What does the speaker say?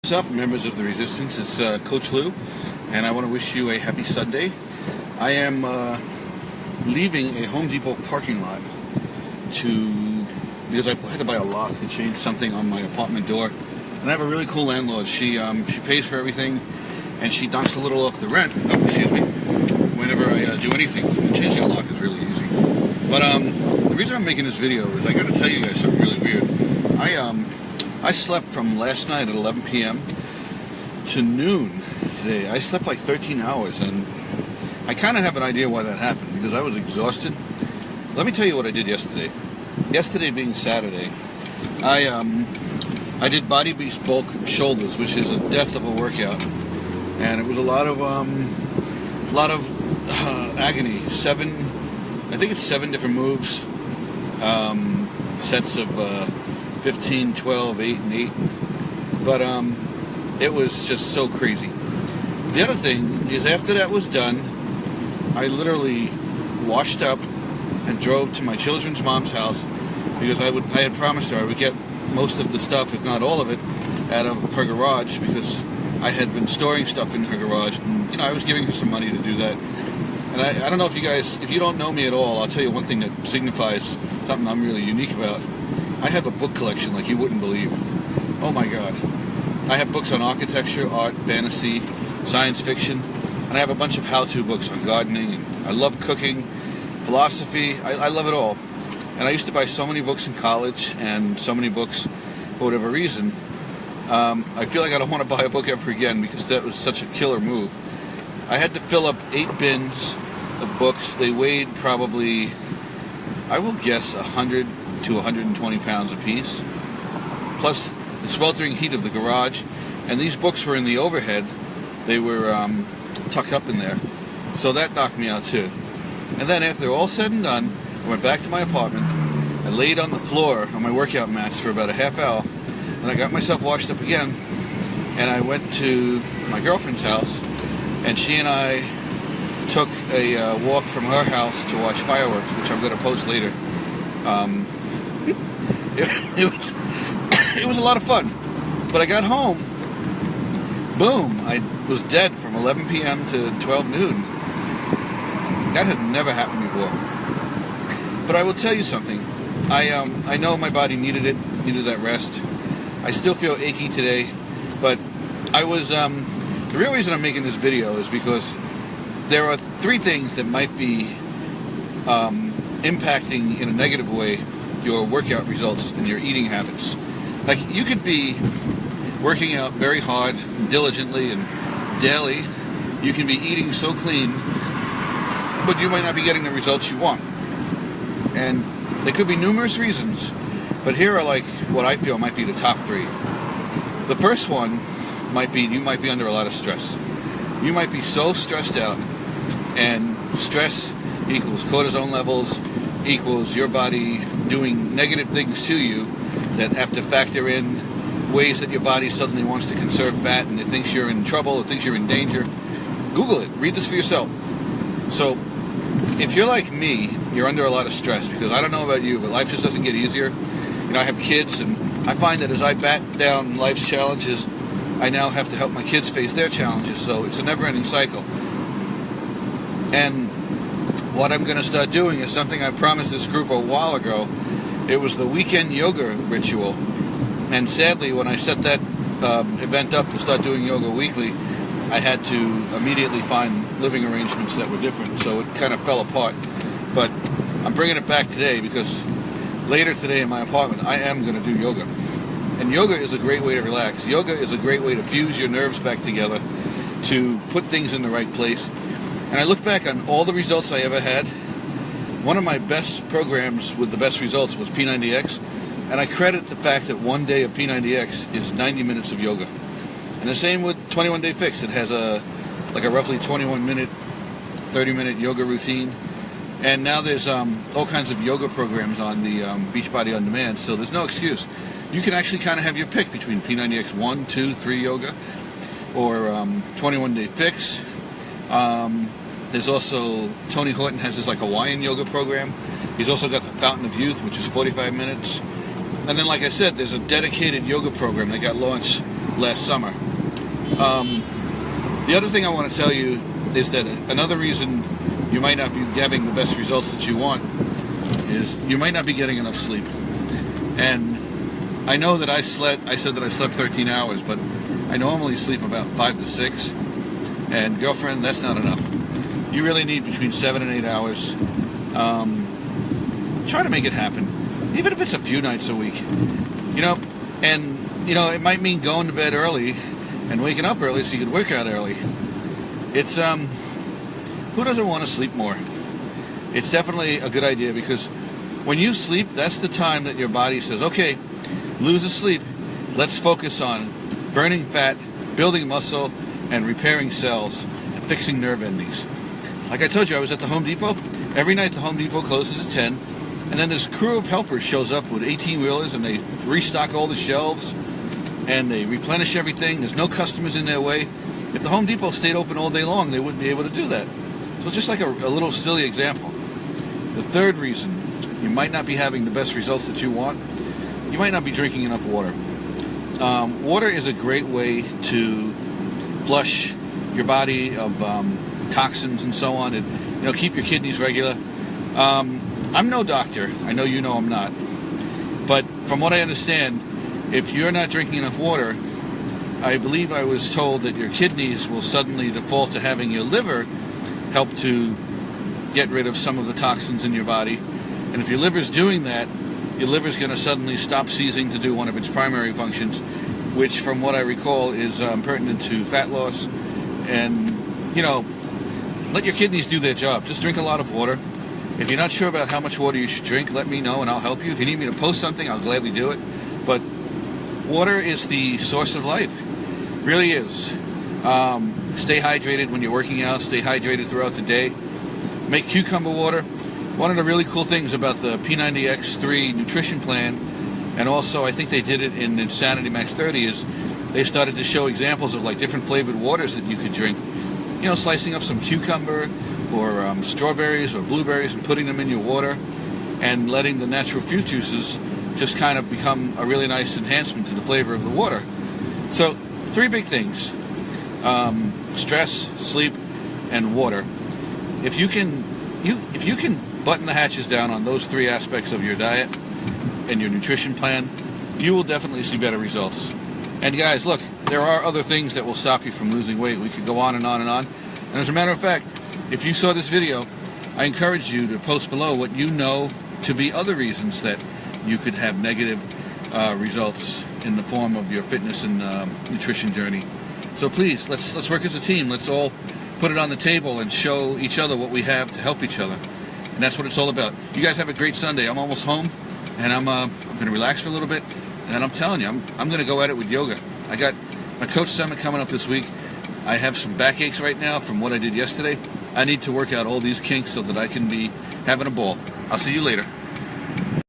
What's up, members of the Resistance? It's Coach Lou, and I want to wish you a happy Sunday. I am leaving a Home Depot parking lot because I had to buy a lock to change something on my apartment door. And I have a really cool landlord. She pays for everything, and she knocks a little off the rent. Oh, excuse me. Whenever I do anything, changing a lock is really easy. But the reason I'm making this video is I got to tell you guys something really weird. I slept from last night at 11 p.m. to noon today. I slept like 13 hours, and I kind of have an idea why that happened, because I was exhausted. Let me tell you what I did yesterday. Yesterday being Saturday, I did Body Beast Bulk Shoulders, which is a death of a workout, and it was a lot of agony. I think it's 7 different moves, sets of 15, 12, 8, and 8. But it was just so crazy. The other thing is, after that was done, I literally washed up and drove to my children's mom's house, because I had promised her I would get most of the stuff, if not all of it, out of her garage, because I had been storing stuff in her garage, and I was giving her some money to do that. And I don't know if you don't know me at all, I'll tell you one thing that signifies something I'm really unique about. I have a book collection like you wouldn't believe. Oh my God. I have books on architecture, art, fantasy, science fiction, and I have a bunch of how-to books on gardening, and I love cooking, philosophy. I love it all. And I used to buy so many books in college, and so many books for whatever reason. I feel like I don't want to buy a book ever again, because that was such a killer move. I had to fill up 8 bins of books. They weighed probably, I will guess, 100 to 120 pounds apiece, plus the sweltering heat of the garage. And these books were in the overhead. They were tucked up in there, so that knocked me out too. And then after all said and done, I went back to my apartment. I laid on the floor on my workout mats for about a half hour, and I got myself washed up again, and I went to my girlfriend's house, and she and I took a walk from her house to watch fireworks, which I'm going to post later. It was a lot of fun. But I got home, boom, I was dead from 11 p.m. to 12 noon. That had never happened before. But I will tell you something. I know my body needed that rest. I still feel achy today, but the real reason I'm making this video is because there are 3 things that might be impacting in a negative way your workout results and your eating habits. Like, you could be working out very hard, diligently, and daily. You can be eating so clean, but you might not be getting the results you want. And there could be numerous reasons, but here are like what I feel might be the top 3. The first one might be you might be under a lot of stress. You might be so stressed out, and stress equals cortisone levels, equals your body doing negative things to you that have to factor in ways that your body suddenly wants to conserve fat, and it thinks you're in trouble, it thinks you're in danger. Google it. Read this for yourself. So, if you're like me, you're under a lot of stress, because I don't know about you, but life just doesn't get easier. I have kids, and I find that as I bat down life's challenges, I now have to help my kids face their challenges, so it's a never-ending cycle. And what I'm going to start doing is something I promised this group a while ago. It was the weekend yoga ritual. And sadly, when I set that event up to start doing yoga weekly, I had to immediately find living arrangements that were different, so it kind of fell apart. But I'm bringing it back today, because later today in my apartment, I am going to do yoga. And yoga is a great way to relax. Yoga is a great way to fuse your nerves back together, to put things in the right place. And I look back on all the results I ever had. One of my best programs with the best results was P90X, and I credit the fact that one day of P90X is 90 minutes of yoga. And the same with 21 Day Fix. It has a roughly 21-minute, 30-minute yoga routine. And now there's all kinds of yoga programs on the Beachbody On Demand, so there's no excuse. You can actually kind of have your pick between P90X 1, 2, 3 yoga, or 21 Day Fix. There's also, Tony Horton has this Hawaiian yoga program. He's also got the Fountain of Youth, which is 45 minutes. And then, like I said, there's a dedicated yoga program that got launched last summer. The other thing I want to tell you is that another reason you might not be having the best results that you want is you might not be getting enough sleep. And I know that I said that I slept 13 hours, but I normally sleep about 5 to 6. And girlfriend, that's not enough. You really need between 7 and 8 hours. Try to make it happen, even if it's a few nights a week. It might mean going to bed early and waking up early so you can work out early. It's who doesn't want to sleep more? It's definitely a good idea, because when you sleep, that's the time that your body says, okay, lose the sleep. Let's focus on burning fat, building muscle, and repairing cells, and fixing nerve endings. Like I told you, I was at the Home Depot. Every night the Home Depot closes at 10, and then this crew of helpers shows up with 18-wheelers, and they restock all the shelves, and they replenish everything. There's no customers in their way. If the Home Depot stayed open all day long, they wouldn't be able to do that. So just like a little silly example. The third reason you might not be having the best results that you want, you might not be drinking enough water. Water is a great way to flush your body of toxins and so on, and keep your kidneys regular. I'm no doctor. I know you know I'm not. But from what I understand, if you're not drinking enough water, I believe I was told that your kidneys will suddenly default to having your liver help to get rid of some of the toxins in your body. And if your liver's doing that, your liver's going to suddenly stop ceasing to do one of its primary functions, which from what I recall is pertinent to fat loss. And, let your kidneys do their job. Just drink a lot of water. If you're not sure about how much water you should drink, let me know and I'll help you. If you need me to post something, I'll gladly do it. But water is the source of life. It really is. Stay hydrated when you're working out. Stay hydrated throughout the day. Make cucumber water. One of the really cool things about the P90X3 nutrition plan, and also I think they did it in Insanity Max 30, is they started to show examples of like different flavored waters that you could drink. Slicing up some cucumber or strawberries or blueberries and putting them in your water and letting the natural fruit juices just kind of become a really nice enhancement to the flavor of the water. So 3 big things: stress, sleep, and water. If you can button the hatches down on those 3 aspects of your diet and your nutrition plan, you will definitely see better results. And guys, look, there are other things that will stop you from losing weight. We could go on and on and on. And as a matter of fact, if you saw this video, I encourage you to post below what you know to be other reasons that you could have negative results in the form of your fitness and nutrition journey. So please, let's work as a team. Let's all put it on the table and show each other what we have to help each other. And that's what it's all about. You guys have a great Sunday. I'm almost home, and I'm going to relax for a little bit. And I'm telling you, I'm going to go at it with yoga. I got my Coach Summit coming up this week. I have some backaches right now from what I did yesterday. I need to work out all these kinks so that I can be having a ball. I'll see you later.